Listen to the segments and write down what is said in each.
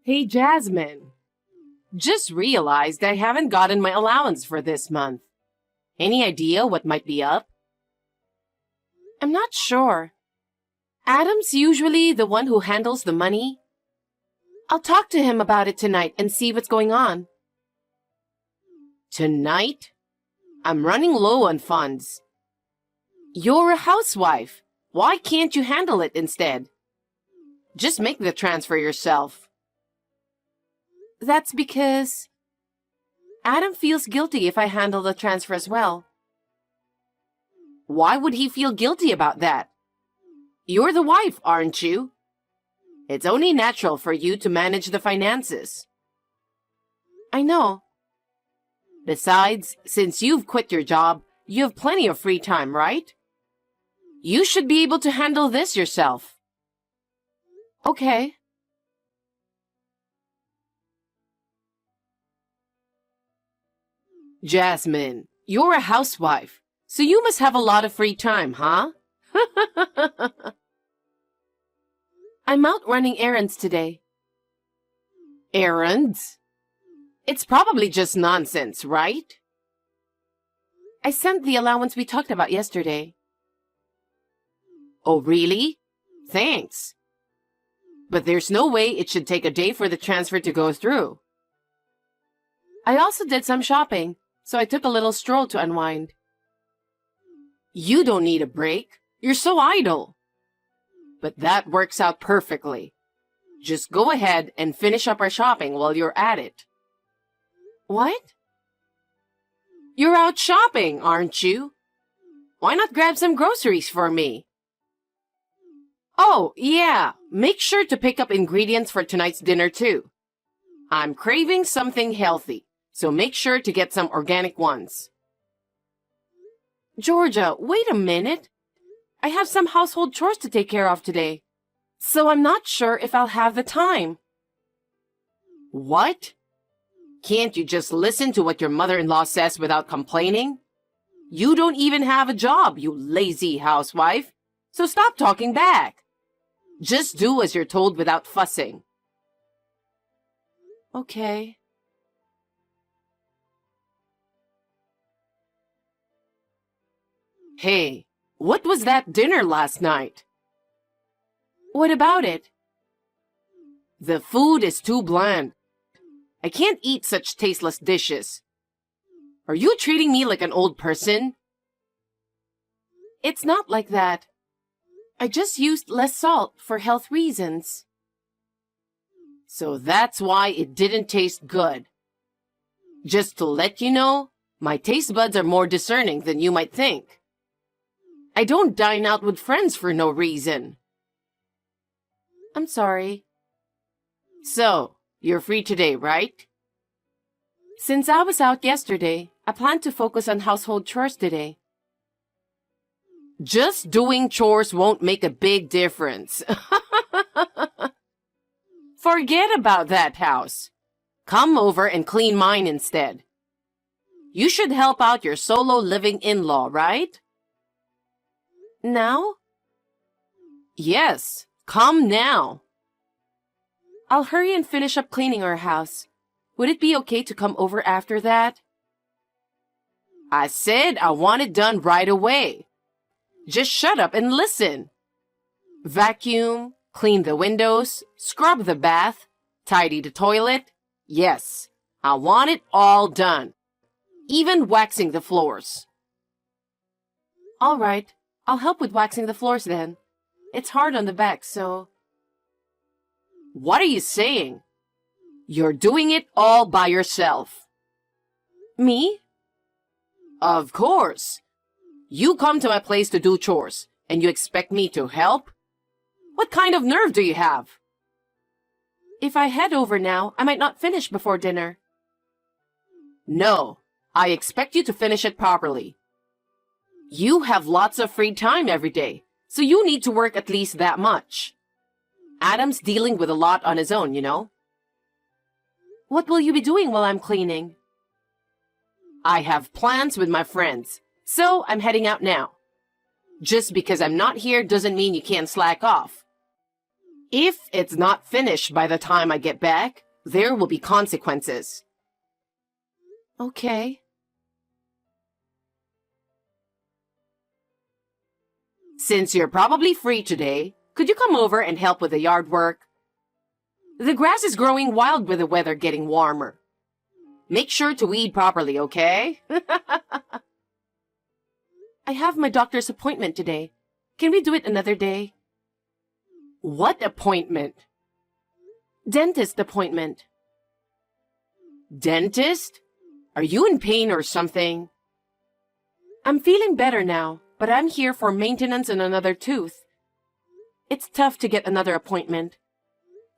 Hey, Jasmine. Just realized I haven't gotten my allowance for this month. Any idea what might be up? I'm not sure. Adam's usually the one who handles the money. I'll talk to him about it tonight and see what's going on. Tonight? I'm running low on funds. You're a housewife. Why can't you handle it instead? Just make the transfer yourself. That's because Adam feels guilty if I handle the transfer as well. Why would he feel guilty about that? You're the wife, aren't you? It's only natural for you to manage the finances. I know. Besides, since you've quit your job, you have plenty of free time, right? You should be able to handle this yourself. Okay. Jasmine, you're a housewife, so you must have a lot of free time, huh? I'm out running errands today. Errands? It's probably just nonsense, right? I sent the allowance we talked about yesterday. Oh, really? Thanks. But there's no way it should take a day for the transfer to go through. I also did some shopping, so I took a little stroll to unwind. You don't need a break. You're so idle. But that works out perfectly. Just go ahead and finish up our shopping while you're at it. What? You're out shopping, aren't you? Why not grab some groceries for me? Oh, yeah. Make sure to pick up ingredients for tonight's dinner, too. I'm craving something healthy, so make sure to get some organic ones. Georgia, wait a minute. I have some household chores to take care of today, so I'm not sure if I'll have the time. What? Can't you just listen to what your mother-in-law says without complaining? You don't even have a job, you lazy housewife, so stop talking back. Just do as you're told without fussing. Okay. Hey, what was that dinner last night? What about it? The food is too bland. I can't eat such tasteless dishes. Are you treating me like an old person? It's not like that. I just used less salt for health reasons. So that's why it didn't taste good. Just to let you know, my taste buds are more discerning than you might think. I don't dine out with friends for no reason. I'm sorry. So, you're free today, right? Since I was out yesterday, I plan to focus on household chores today. Just doing chores won't make a big difference. Forget about that house. Come over and clean mine instead. You should help out your solo living in-law, right? Now? Yes, come now. I'll hurry and finish up cleaning our house. Would it be okay to come over after that? I said I want it done right away. Just shut up and listen. Vacuum, clean the windows, scrub the bath, tidy the toilet. Yes, I want it all done. Even waxing the floors. All right, I'll help with waxing the floors then. It's hard on the back, so... What are you saying? You're doing it all by yourself. Me? Of course. You come to my place to do chores, and you expect me to help? What kind of nerve do you have? If I head over now, I might not finish before dinner. No, I expect you to finish it properly. You have lots of free time every day, so you need to work at least that much. Adam's dealing with a lot on his own, you know. What will you be doing while I'm cleaning? I have plans with my friends, so I'm heading out now. Just because I'm not here doesn't mean you can't slack off. If it's not finished by the time I get back, there will be consequences. Okay. Since you're probably free today, could you come over and help with the yard work? The grass is growing wild with the weather getting warmer. Make sure to weed properly, okay? I have my doctor's appointment today. Can we do it another day? What appointment? Dentist appointment. Dentist? Are you in pain or something? I'm feeling better now, but I'm here for maintenance on another tooth. It's tough to get another appointment.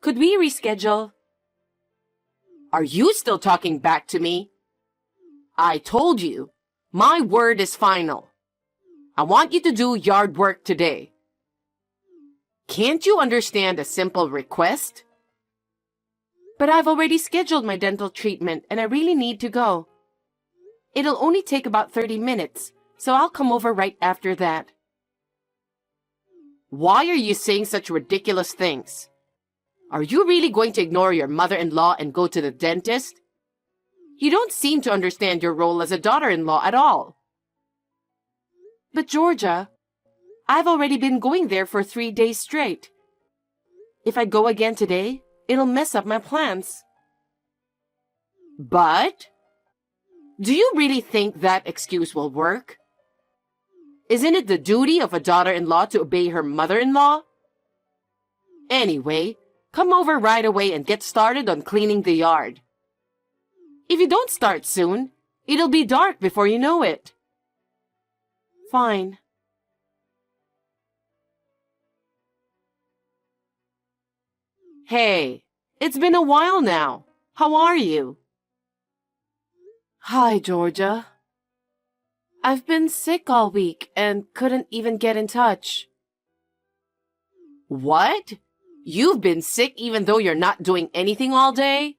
Could we reschedule? Are you still talking back to me? I told you, my word is final. I want you to do yard work today. Can't you understand a simple request? But I've already scheduled my dental treatment and I really need to go. It'll only take about 30 minutes, so I'll come over right after that. Why are you saying such ridiculous things? Are you really going to ignore your mother-in-law and go to the dentist? You don't seem to understand your role as a daughter-in-law at all. But Georgia, I've already been going there for 3 days straight. If I go again today, it'll mess up my plans. But? Do you really think that excuse will work? Isn't it the duty of a daughter-in-law to obey her mother-in-law? Anyway, come over right away and get started on cleaning the yard. If you don't start soon, it'll be dark before you know it. Fine. Hey, it's been a while now. How are you? Hi, Georgia. I've been sick all week and couldn't even get in touch. What? You've been sick even though you're not doing anything all day?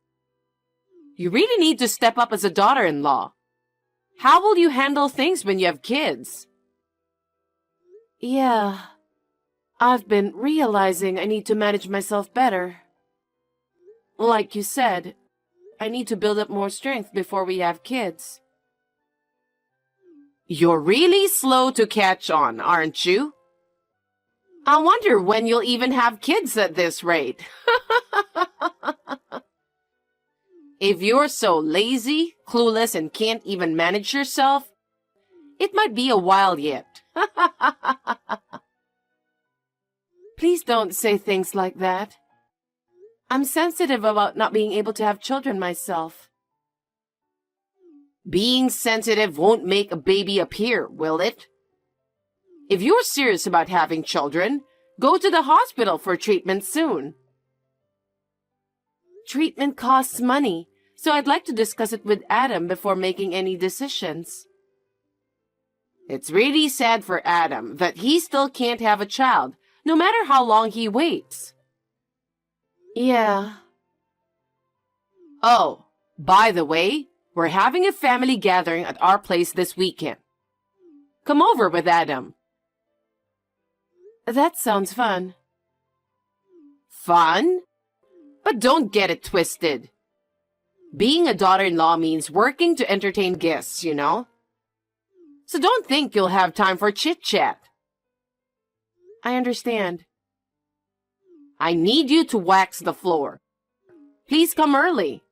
You really need to step up as a daughter-in-law. How will you handle things when you have kids? Yeah, I've been realizing I need to manage myself better. Like you said, I need to build up more strength before we have kids. You're really slow to catch on, aren't you? I wonder when you'll even have kids at this rate. If you're so lazy, clueless, and can't even manage yourself, it might be a while yet. Please don't say things like that. I'm sensitive about not being able to have children myself. Being sensitive won't make a baby appear, will it? If you're serious about having children, go to the hospital for treatment soon. Treatment costs money, so I'd like to discuss it with Adam before making any decisions. It's really sad for Adam that he still can't have a child, no matter how long he waits. Yeah. Oh, by the way, we're having a family gathering at our place this weekend. Come over with Adam. That sounds fun. Fun? But don't get it twisted. Being a daughter-in-law means working to entertain guests, you know? So don't think you'll have time for chit-chat. I understand. I need you to wax the floor. Please come early.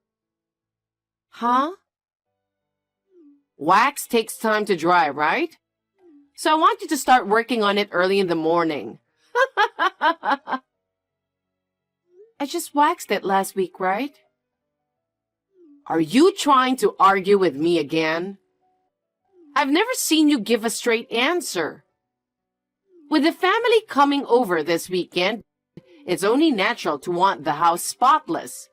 Huh? Wax takes time to dry, right? So I want you to start working on it early in the morning. I just waxed it last week, right? Are you trying to argue with me again? I've never seen you give a straight answer. With the family coming over this weekend, it's only natural to want the house spotless.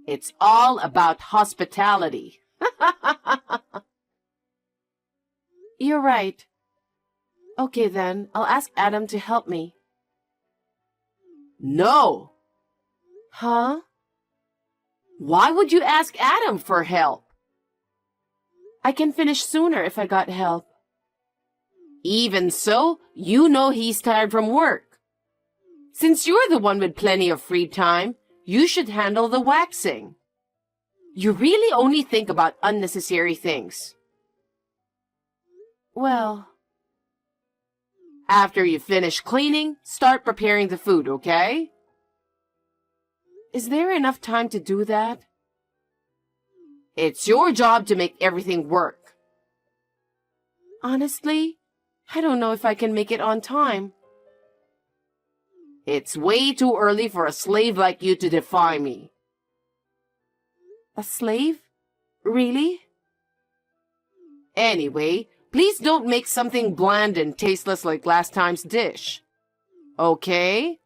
It's all about hospitality. You're right. Okay then, I'll ask Adam to help me. No. Huh? Why would you ask Adam for help? I can finish sooner if I got help. Even so, you know he's tired from work. Since you're the one with plenty of free time, you should handle the waxing. You really only think about unnecessary things. Well, after you finish cleaning, start preparing the food, okay? Is there enough time to do that? It's your job to make everything work. Honestly, I don't know if I can make it on time. It's way too early for a slave like you to defy me. A slave? Really? Anyway, please don't make something bland and tasteless like last time's dish. Okay?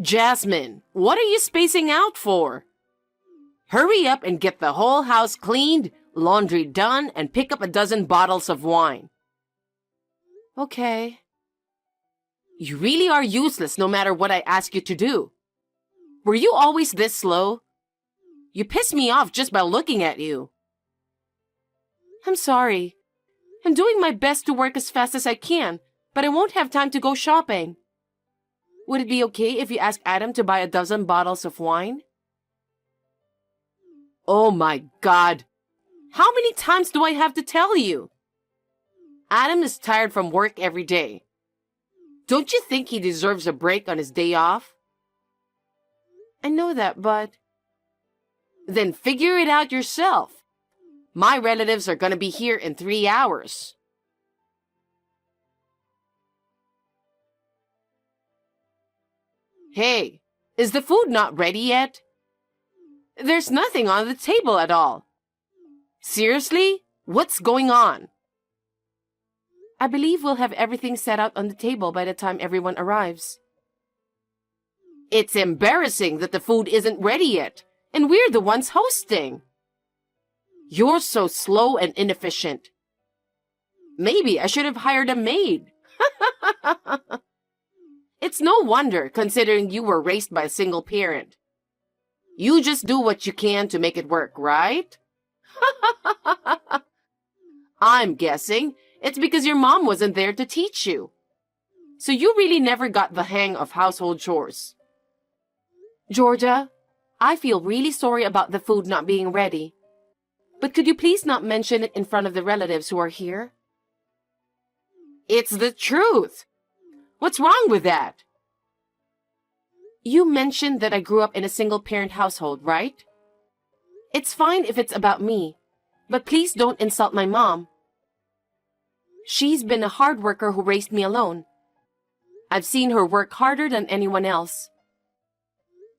Jasmine, what are you spacing out for? Hurry up and get the whole house cleaned, laundry done, and pick up a dozen bottles of wine. Okay. You really are useless no matter what I ask you to do. Were you always this slow? You piss me off just by looking at you. I'm sorry. I'm doing my best to work as fast as I can, but I won't have time to go shopping. Would it be okay if you ask Adam to buy a dozen bottles of wine? Oh my God! How many times do I have to tell you? Adam is tired from work every day. Don't you think he deserves a break on his day off? I know that, but... Then figure it out yourself. My relatives are gonna be here in 3 hours. Hey, is the food not ready yet? There's nothing on the table at all. Seriously? What's going on? I believe we'll have everything set out on the table by the time everyone arrives. It's embarrassing that the food isn't ready yet, and we're the ones hosting. You're so slow and inefficient. Maybe I should have hired a maid. It's no wonder, considering you were raised by a single parent. You just do what you can to make it work, right? I'm guessing it's because your mom wasn't there to teach you. So you really never got the hang of household chores. Georgia, I feel really sorry about the food not being ready. But could you please not mention it in front of the relatives who are here? It's the truth. What's wrong with that? You mentioned that I grew up in a single-parent household, right? It's fine if it's about me, but please don't insult my mom. She's been a hard worker who raised me alone. I've seen her work harder than anyone else.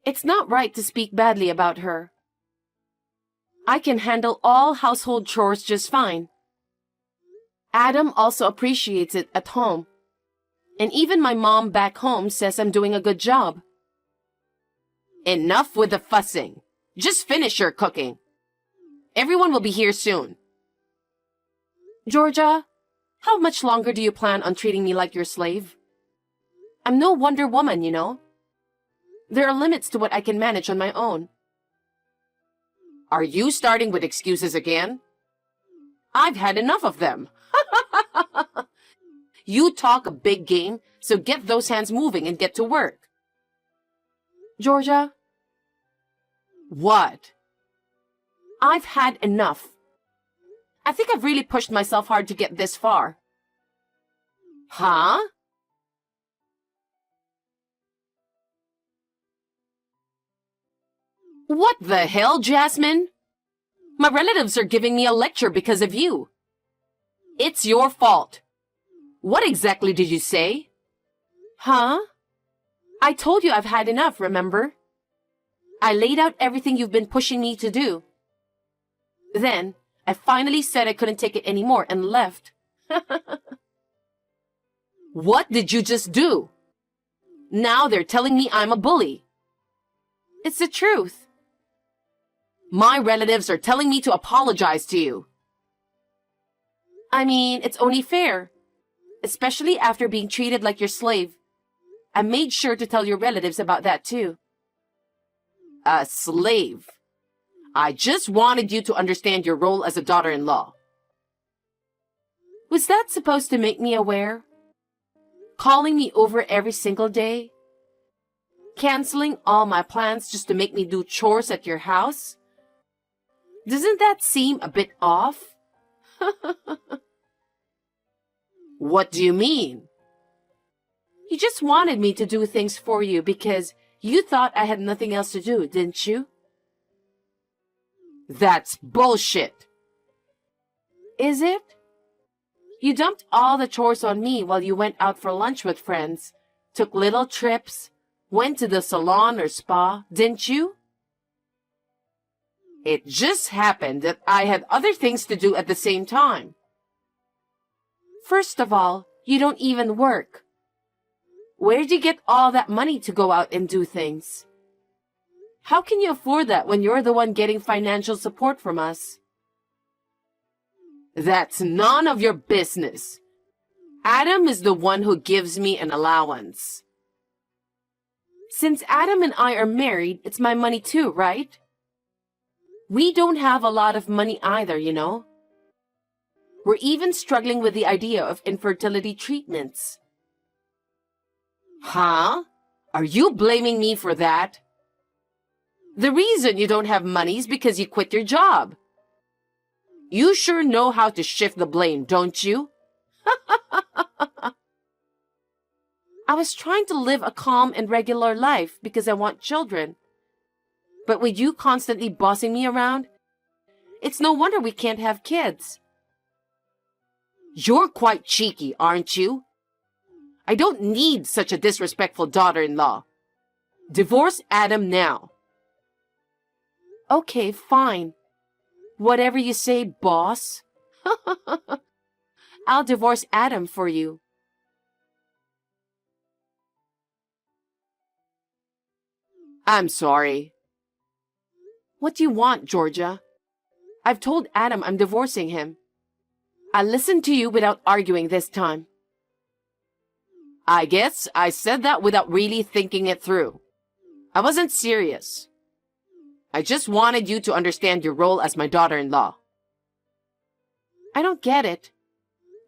It's not right to speak badly about her. I can handle all household chores just fine. Adam also appreciates it at home. And even my mom back home says I'm doing a good job. Enough with the fussing. Just finish your cooking. Everyone will be here soon. Georgia, how much longer do you plan on treating me like your slave? I'm no Wonder Woman, you know. There are limits to what I can manage on my own. Are you starting with excuses again? I've had enough of them. You talk a big game, so get those hands moving and get to work. Georgia? What? I've had enough. I think I've really pushed myself hard to get this far. Huh? What the hell, Jasmine? My relatives are giving me a lecture because of you. It's your fault. What exactly did you say? Huh? I told you I've had enough, remember? I laid out everything you've been pushing me to do. Then, I finally said I couldn't take it anymore and left. What did you just do? Now they're telling me I'm a bully. It's the truth. My relatives are telling me to apologize to you. I mean, it's only fair. Especially after being treated like your slave. I made sure to tell your relatives about that too. A slave? I just wanted you to understand your role as a daughter-in-law. Was that supposed to make me aware? Calling me over every single day? Canceling all my plans just to make me do chores at your house? Doesn't that seem a bit off? What do you mean? You just wanted me to do things for you because you thought I had nothing else to do, didn't you? That's bullshit. Is it? You dumped all the chores on me while you went out for lunch with friends, took little trips, went to the salon or spa, didn't you? It just happened that I had other things to do at the same time. First of all, you don't even work. Where'd you get all that money to go out and do things? How can you afford that when you're the one getting financial support from us? That's none of your business. Adam is the one who gives me an allowance. Since Adam and I are married, it's my money too, right? We don't have a lot of money either, you know. We're even struggling with the idea of infertility treatments. Huh? Are you blaming me for that? The reason you don't have money is because you quit your job. You sure know how to shift the blame, don't you? I was trying to live a calm and regular life because I want children. But with you constantly bossing me around, it's no wonder we can't have kids. You're quite cheeky, aren't you? I don't need such a disrespectful daughter-in-law. Divorce Adam now. Okay, fine. Whatever you say, boss. I'll divorce Adam for you. I'm sorry. What do you want, Georgia? I've told Adam I'm divorcing him. I listened to you without arguing this time. I guess I said that without really thinking it through. I wasn't serious. I just wanted you to understand your role as my daughter-in-law. I don't get it.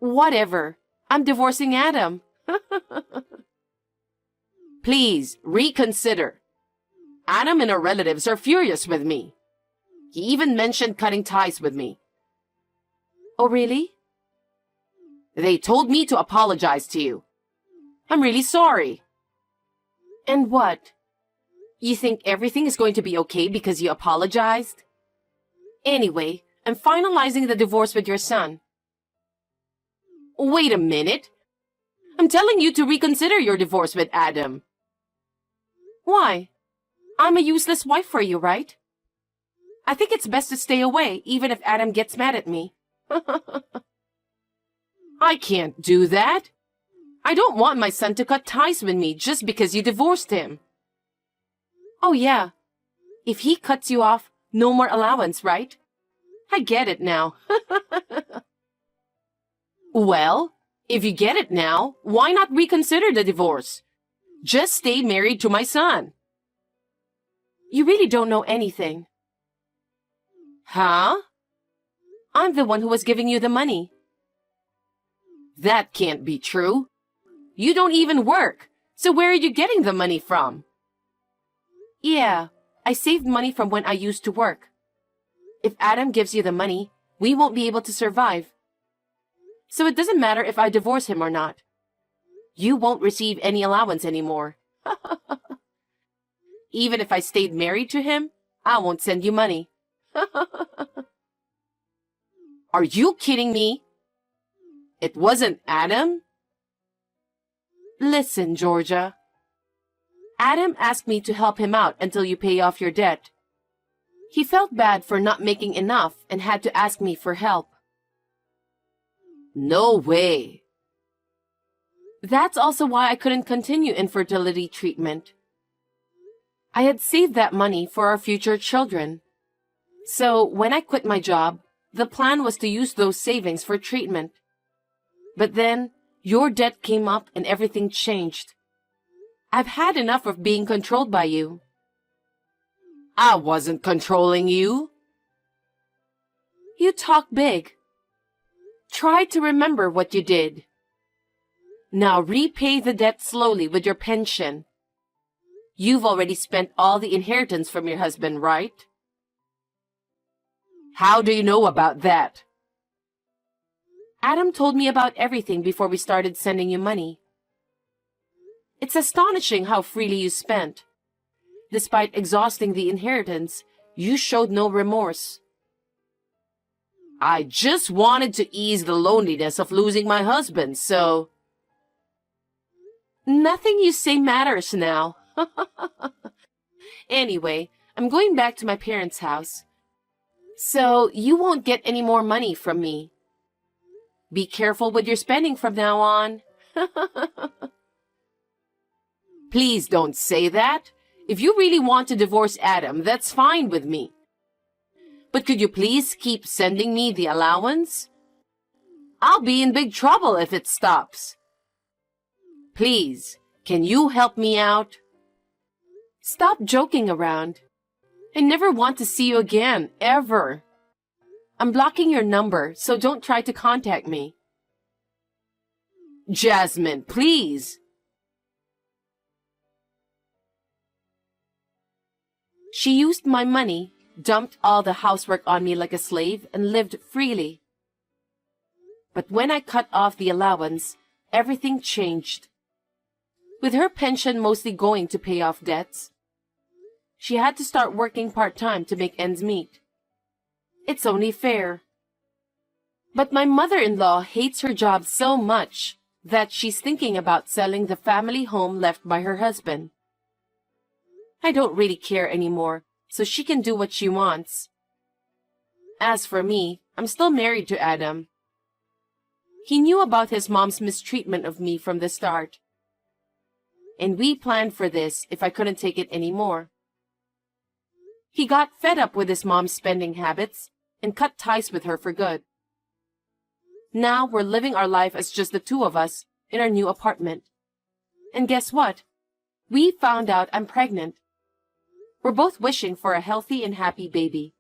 Whatever. I'm divorcing Adam. Please, reconsider. Adam and her relatives are furious with me. He even mentioned cutting ties with me. Oh, really? They told me to apologize to you. I'm really sorry. And what? You think everything is going to be okay because you apologized? Anyway, I'm finalizing the divorce with your son. Wait a minute. I'm telling you to reconsider your divorce with Adam. Why? I'm a useless wife for you, right? I think it's best to stay away, even if Adam gets mad at me. I can't do that. I don't want my son to cut ties with me just because you divorced him. Oh yeah. If he cuts you off, no more allowance, right? I get it now. Well, if you get it now, why not reconsider the divorce? Just stay married to my son. You really don't know anything. Huh? I'm the one who was giving you the money. That can't be true. You don't even work, so where are you getting the money from? Yeah, I saved money from when I used to work. If Adam gives you the money, we won't be able to survive. So it doesn't matter if I divorce him or not. You won't receive any allowance anymore. Even if I stayed married to him, I won't send you money. Are you kidding me? It wasn't Adam? Listen, Georgia. Adam asked me to help him out until you pay off your debt. He felt bad for not making enough and had to ask me for help. No way. That's also why I couldn't continue infertility treatment. I had saved that money for our future children. So when I quit my job, the plan was to use those savings for treatment. But then, your debt came up and everything changed. I've had enough of being controlled by you. I wasn't controlling you. You talk big. Try to remember what you did. Now repay the debt slowly with your pension. You've already spent all the inheritance from your husband, right? How do you know about that? Adam told me about everything before we started sending you money. It's astonishing how freely you spent. Despite exhausting the inheritance, you showed no remorse. I just wanted to ease the loneliness of losing my husband, so... Nothing you say matters now. Anyway, I'm going back to my parents' house. So you won't get any more money from me. Be careful with your spending from now on. Please don't say that. If you really want to divorce Adam, that's fine with me. But could you please keep sending me the allowance? I'll be in big trouble if it stops. Please, can you help me out? Stop joking around. I never want to see you again, ever. I'm blocking your number, so don't try to contact me. Jasmine, please. She used my money, dumped all the housework on me like a slave, and lived freely. But when I cut off the allowance, everything changed. With her pension mostly going to pay off debts, she had to start working part-time to make ends meet. It's only fair. But my mother-in-law hates her job so much that she's thinking about selling the family home left by her husband. I don't really care anymore, so she can do what she wants. As for me, I'm still married to Adam. He knew about his mom's mistreatment of me from the start. And we planned for this if I couldn't take it anymore. He got fed up with his mom's spending habits and cut ties with her for good. Now we're living our life as just the two of us in our new apartment. And guess what? We found out I'm pregnant. We're both wishing for a healthy and happy baby.